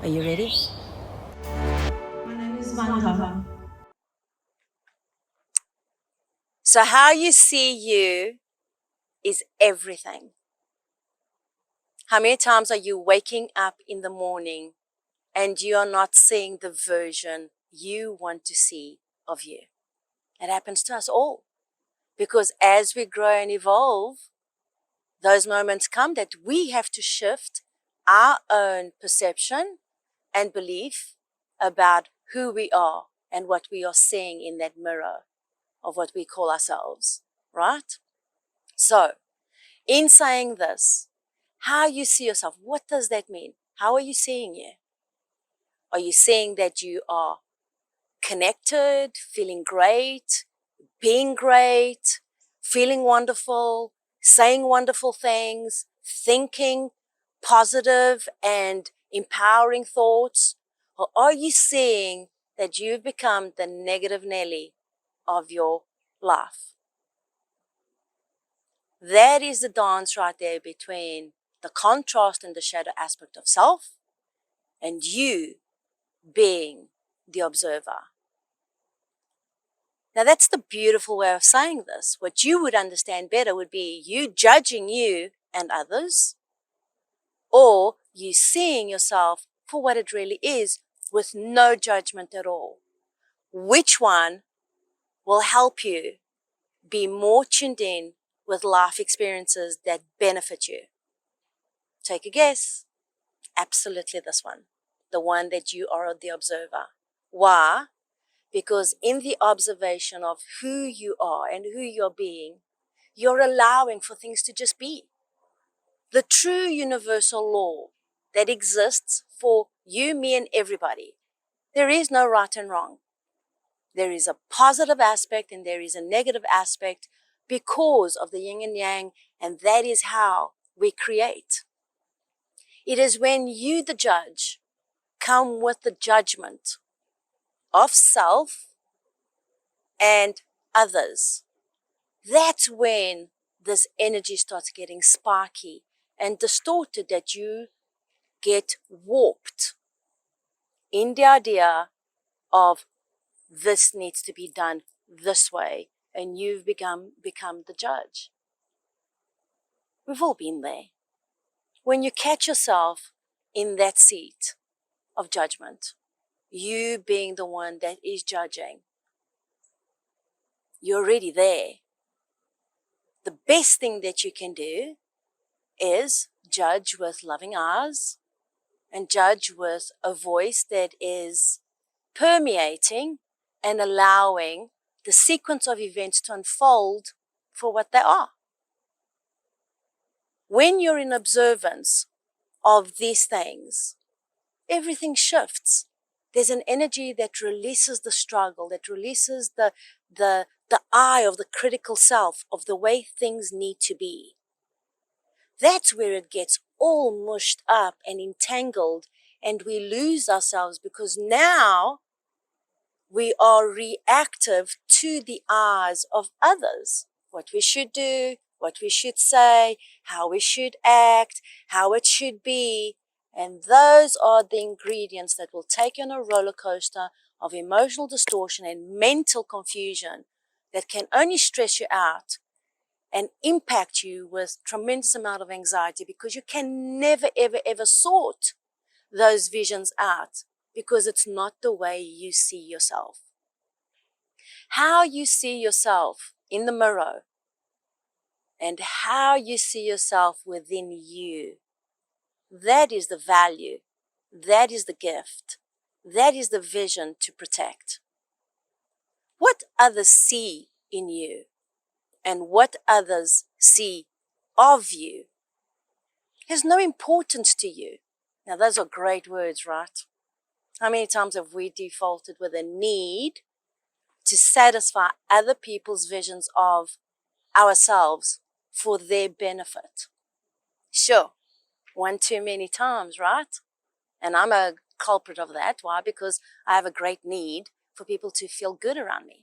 Are you ready? My name is Vanda. So, how you see you is everything. How many times are you waking up in the morning and you are not seeing the version you want to see of you? It happens to us all. Because as we grow and evolve, those moments come that we have to shift our own perception and belief about who we are and what we are seeing in that mirror of what we call ourselves, right? So, in saying this, how you see yourself, what does that mean? How are you seeing you? Are you seeing that you are connected, feeling great, being great, feeling wonderful, saying wonderful things, thinking positive and empowering thoughts? Or are you seeing that you've become the negative Nelly of your life? That is the dance right there between the contrast and the shadow aspect of self and you being the observer. Now, that's the beautiful way of saying this. What you would understand better would be you judging you and others, or you seeing yourself for what it really is with no judgment at all. Which one will help you be more tuned in with life experiences that benefit you? Take a guess. Absolutely this one, the one that you are the observer. Why? Because in the observation of who you are and who you're being, you're allowing for things to just be. The true universal law that exists for you, me, and everybody. There is no right and wrong. There is a positive aspect and there is a negative aspect because of the yin and yang, and that is how we create. It is when you, the judge, come with the judgment of self and others. That's when this energy starts getting sparky and distorted, that you get warped in the idea of this needs to be done this way, and you've become the judge. We've all been there. When you catch yourself in that seat of judgment, you being the one that is judging, you're already there. The best thing that you can do is judge with loving eyes and judge with a voice that is permeating and allowing the sequence of events to unfold for what they are. When you're in observance of these things, everything shifts. There's an energy that releases the struggle, that releases the eye of the critical self of the way things need to be. That's where it gets all mushed up and entangled, and we lose ourselves because now we are reactive to the eyes of others. What we should do, what we should say, how we should act, how it should be. And those are the ingredients that will take you on a roller coaster of emotional distortion and mental confusion that can only stress you out and impact you with tremendous amount of anxiety, because you can never, ever, ever sort those visions out because it's not the way you see yourself. How you see yourself in the mirror and how you see yourself within you, that is the value, that is the gift, that is the vision to protect. What others see in you and what others see of you has no importance to you. Now, those are great words, right? How many times have we defaulted with a need to satisfy other people's visions of ourselves for their benefit? Sure, one too many times, right? And I'm a culprit of that. Why? Because I have a great need for people to feel good around me.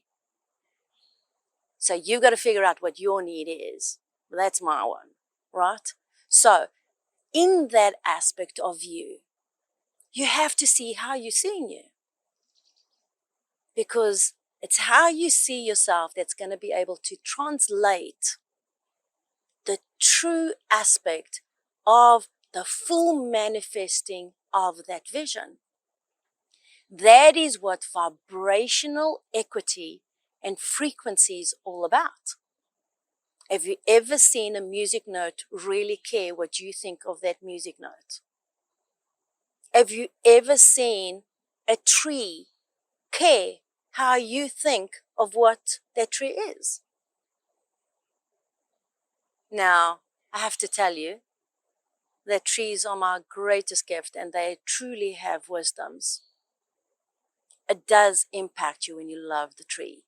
So you've got to figure out what your need is. That's my one, right? So in that aspect of you, You have to see how you're seeing you. Because it's how you see yourself that's going to be able to translate the true aspect of the full manifesting of that vision. That is what vibrational equity and frequency is all about. Have you ever seen a music note really care what you think of that music note? Have you ever seen a tree care how you think of what that tree is? Now, I have to tell you that trees are my greatest gift and they truly have wisdoms. It does impact you when you love the tree.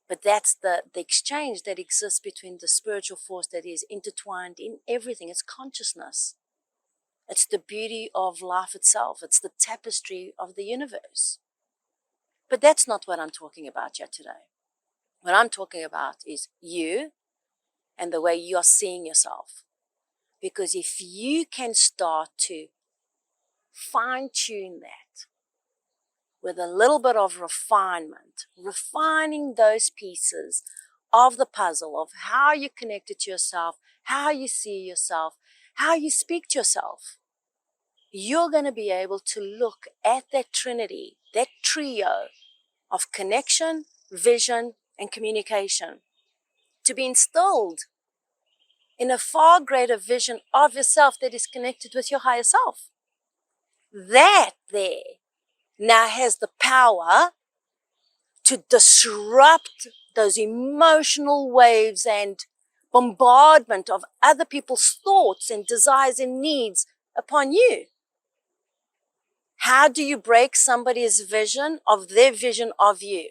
But that's the exchange that exists between the spiritual force that is intertwined in everything. It's consciousness. It's the beauty of life itself. It's the tapestry of the universe. But that's not what I'm talking about here today. What I'm talking about is you and the way you're seeing yourself. Because if you can start to fine-tune that with a little bit of refinement, refining those pieces of the puzzle of how you connected to yourself, how you see yourself, how you speak to yourself, you're going to be able to look at that trinity, that trio of connection, vision, and communication to be instilled in a far greater vision of yourself that is connected with your higher self. That there now has the power to disrupt those emotional waves and bombardment of other people's thoughts and desires and needs upon you. How do you break somebody's vision of their vision of you?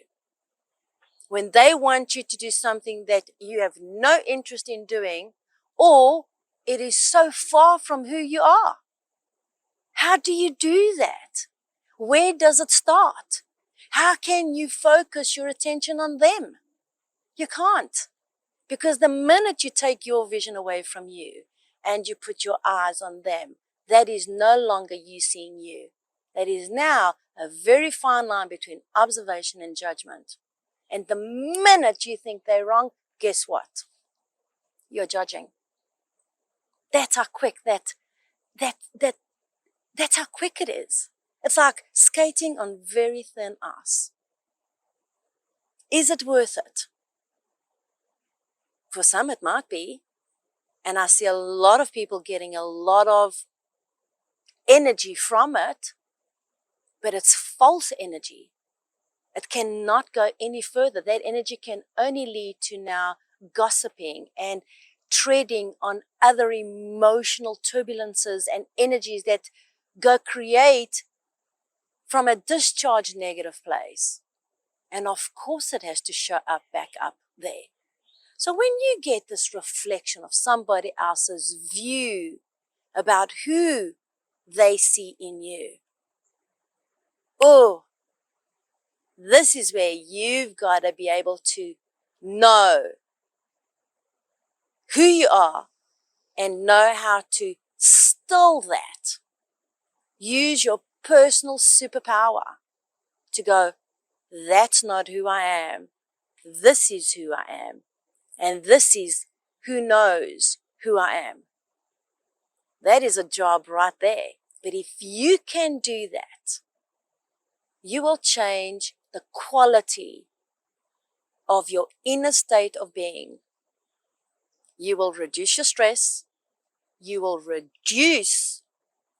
When they want you to do something that you have no interest in doing, or it is so far from who you are. How do you do that? Where does it start? How can you focus your attention on them? You can't. Because the minute you take your vision away from you and you put your eyes on them, that is no longer you seeing you. That is now a very fine line between observation and judgment. And the minute you think they're wrong, guess what? You're judging. That's how quick that's how quick it is. It's like skating on very thin ice. Is it worth it? For some, it might be. And I see a lot of people getting a lot of energy from it, but it's false energy. It cannot go any further. That energy can only lead to now gossiping and treading on other emotional turbulences and energies that go create from a discharged negative place. And of course it has to show up back up there. So when you get this reflection of somebody else's view about who they see in you, oh, this is where you've got to be able to know who you are and know how to still that. Use your personal superpower to go, that's not who I am. This is who I am. And this is who knows who I am. That is a job right there. But if you can do that, you will change the quality of your inner state of being. You will reduce your stress. You will reduce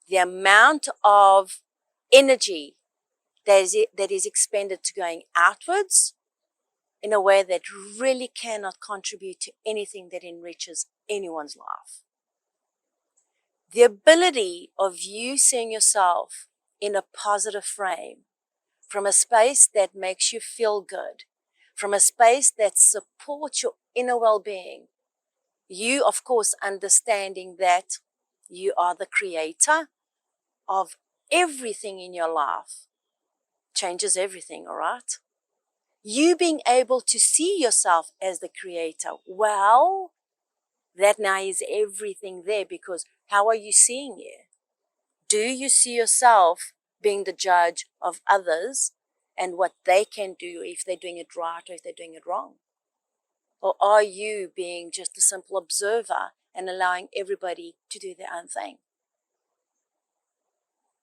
the amount of energy that is expended to going outwards in a way that really cannot contribute to anything that enriches anyone's life. The ability of you seeing yourself in a positive frame, from a space that makes you feel good, from a space that supports your inner well-being, you, of course, understanding that you are the creator of everything in your life, changes everything, all right? You being able to see yourself as the creator, well, that now is everything there, because how are you seeing you? Do you see yourself being the judge of others and what they can do, if they're doing it right or if they're doing it wrong? Or are you being just a simple observer and allowing everybody to do their own thing?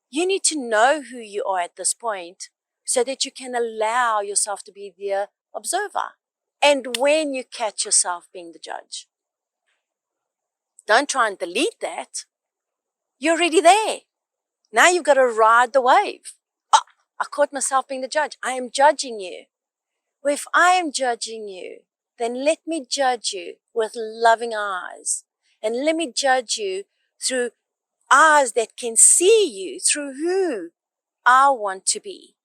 You need to know who you are at this point so that you can allow yourself to be the observer. And when you catch yourself being the judge, don't try and delete that. You're already there. Now you've got to ride the wave. Oh, I caught myself being the judge. I am judging you. Well, if I am judging you, then let me judge you with loving eyes. And let me judge you through eyes that can see you through who I want to be.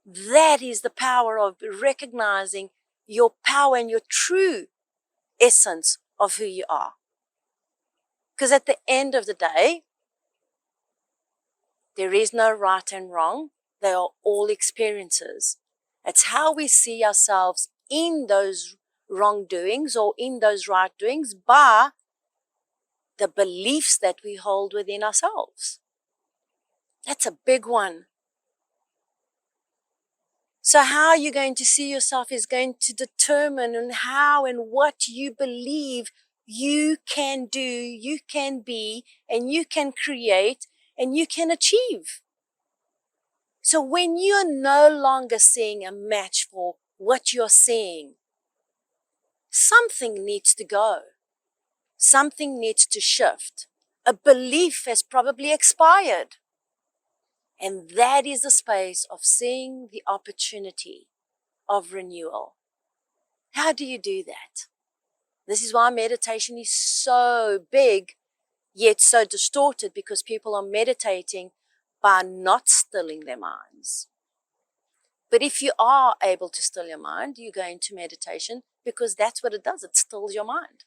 That is the power of recognizing your power and your true essence of who you are. Because at the end of the day, there is no right and wrong. They are all experiences. It's how we see ourselves in those wrongdoings or in those right doings by the beliefs that we hold within ourselves. That's a big one. So how you're going to see yourself is going to determine on how and what you believe you can do, you can be, and you can create, and you can achieve. So when you're no longer seeing a match for what you're seeing, something needs to go. Something needs to shift. A belief has probably expired. And that is the space of seeing the opportunity of renewal. How do you do that? This is why meditation is so big, yet so distorted, because people are meditating by not stilling their minds. But if you are able to still your mind, you go into meditation because that's what it does. It stills your mind.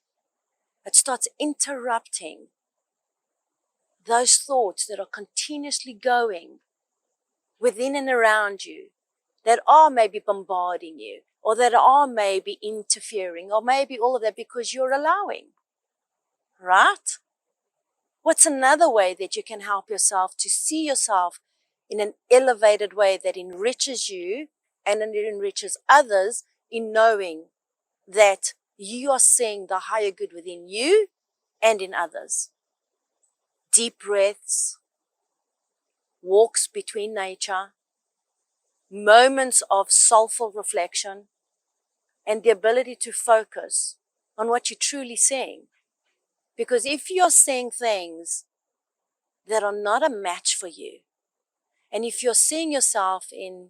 It starts interrupting those thoughts that are continuously going within and around you, that are maybe bombarding you, or that are maybe interfering, or maybe all of that because you're allowing. Right? What's another way that you can help yourself to see yourself in an elevated way that enriches you and it enriches others in knowing that you are seeing the higher good within you and in others? Deep breaths, walks between nature, moments of soulful reflection, and the ability to focus on what you're truly seeing. Because if you're seeing things that are not a match for you, and if you're seeing yourself in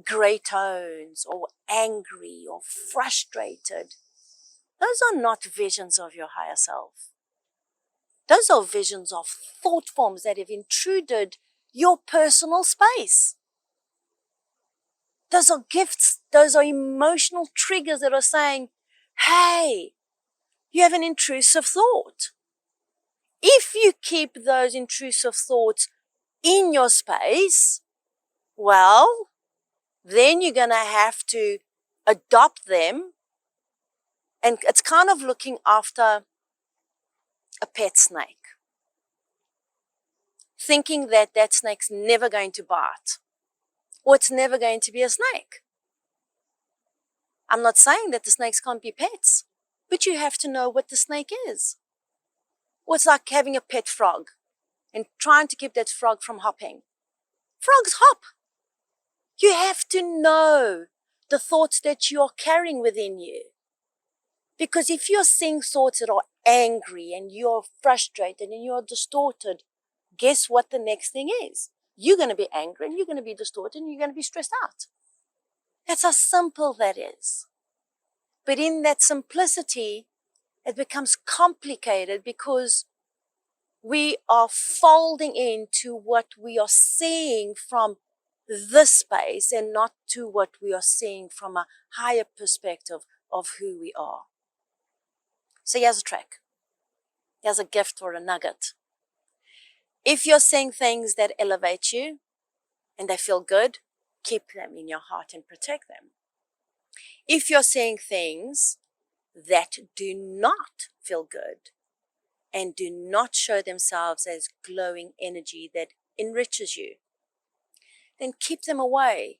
gray tones or angry or frustrated, those are not visions of your higher self. Those are visions of thought forms that have intruded your personal space. Those are gifts, those are emotional triggers that are saying, hey, you have an intrusive thought. If you keep those intrusive thoughts in your space, well, then you're going to have to adopt them. And it's kind of looking after a pet snake, thinking that that snake's never going to bite, or it's never going to be a snake. I'm not saying that the snakes can't be pets, but you have to know what the snake is. Or it's like having a pet frog and trying to keep that frog from hopping. Frogs hop. You have to know the thoughts that you're carrying within you. Because if you're seeing thoughts that are angry and you're frustrated and you're distorted, guess what the next thing is? You're going to be angry and you're going to be distorted and you're going to be stressed out. That's how simple that is. But in that simplicity, it becomes complicated because we are folding into what we are seeing from this space and not to what we are seeing from a higher perspective of who we are. So here's a trick. Here's a gift or a nugget. If you're seeing things that elevate you and they feel good, keep them in your heart and protect them. If you're seeing things that do not feel good and do not show themselves as glowing energy that enriches you, then keep them away.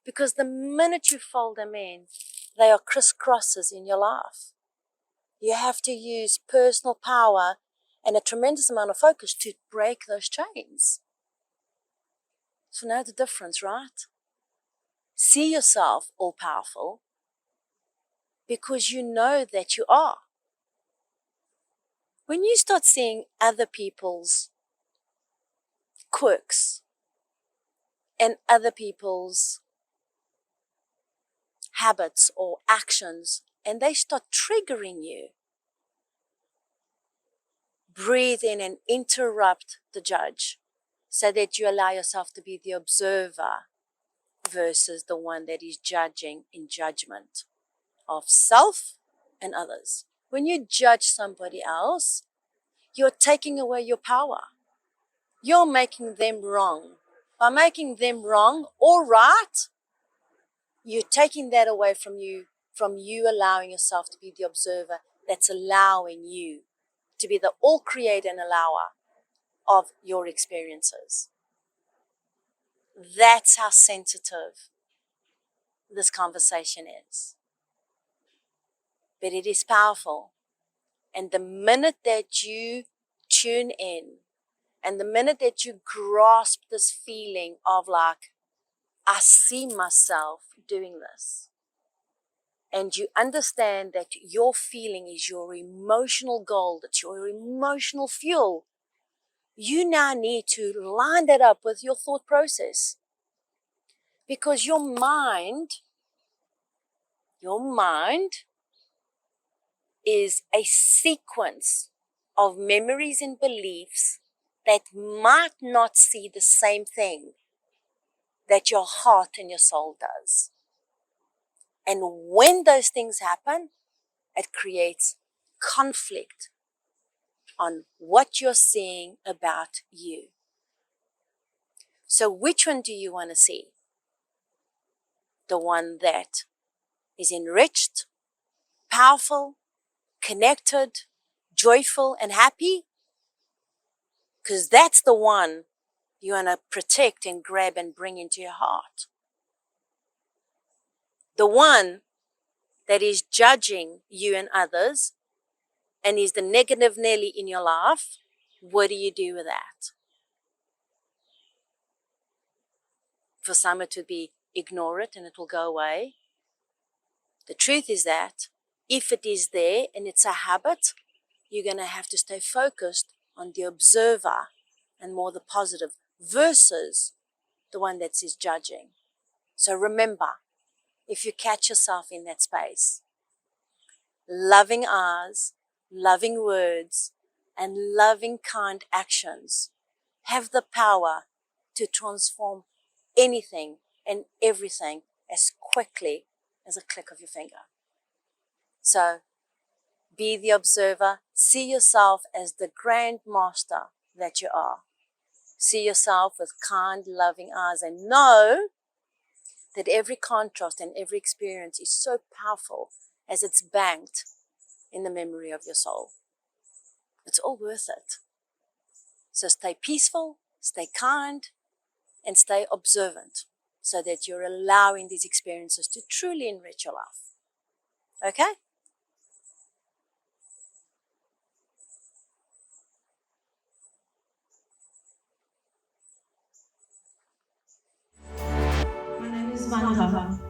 Because the minute you fold them in, they are crisscrosses in your life. You have to use personal power and a tremendous amount of focus to break those chains. So know the difference, right? See yourself all-powerful because you know that you are. When you start seeing other people's quirks and other people's habits or actions, and they start triggering you, breathe in and interrupt the judge so that you allow yourself to be the observer versus the one that is judging in judgment of self and others. When you judge somebody else, you're taking away your power. You're making them wrong. By making them wrong or right, you're taking that away from you allowing yourself to be the observer that's allowing you to be the all creator and allower of your experiences. That's how sensitive this conversation is. But it is powerful. And the minute that you tune in, and the minute that you grasp this feeling of like, I see myself doing this, and you understand that your feeling is your emotional gold, it's your emotional fuel, you now need to line that up with your thought process. Because your mind is a sequence of memories and beliefs that might not see the same thing that your heart and your soul does. And when those things happen, it creates conflict on what you're seeing about you. So which one do you want to see? The one that is enriched, powerful, connected, joyful, and happy? Because that's the one you want to protect and grab and bring into your heart. The one that is judging you and others and is the negative Nelly in your life, what do you do with that? For some it would be ignore it and it will go away. The truth is that if it is there and it's a habit, you're going to have to stay focused on the observer and more the positive versus the one that is judging. So remember, if you catch yourself in that space, loving eyes, loving words, and loving kind actions have the power to transform anything and everything as quickly as a click of your finger. So be the observer. See yourself as the grand master that you are. See yourself with kind, loving eyes and know that every contrast and every experience is so powerful as it's banked in the memory of your soul. It's all worth it. So stay peaceful, stay kind, and stay observant so that you're allowing these experiences to truly enrich your life. Okay? My name is Vandha.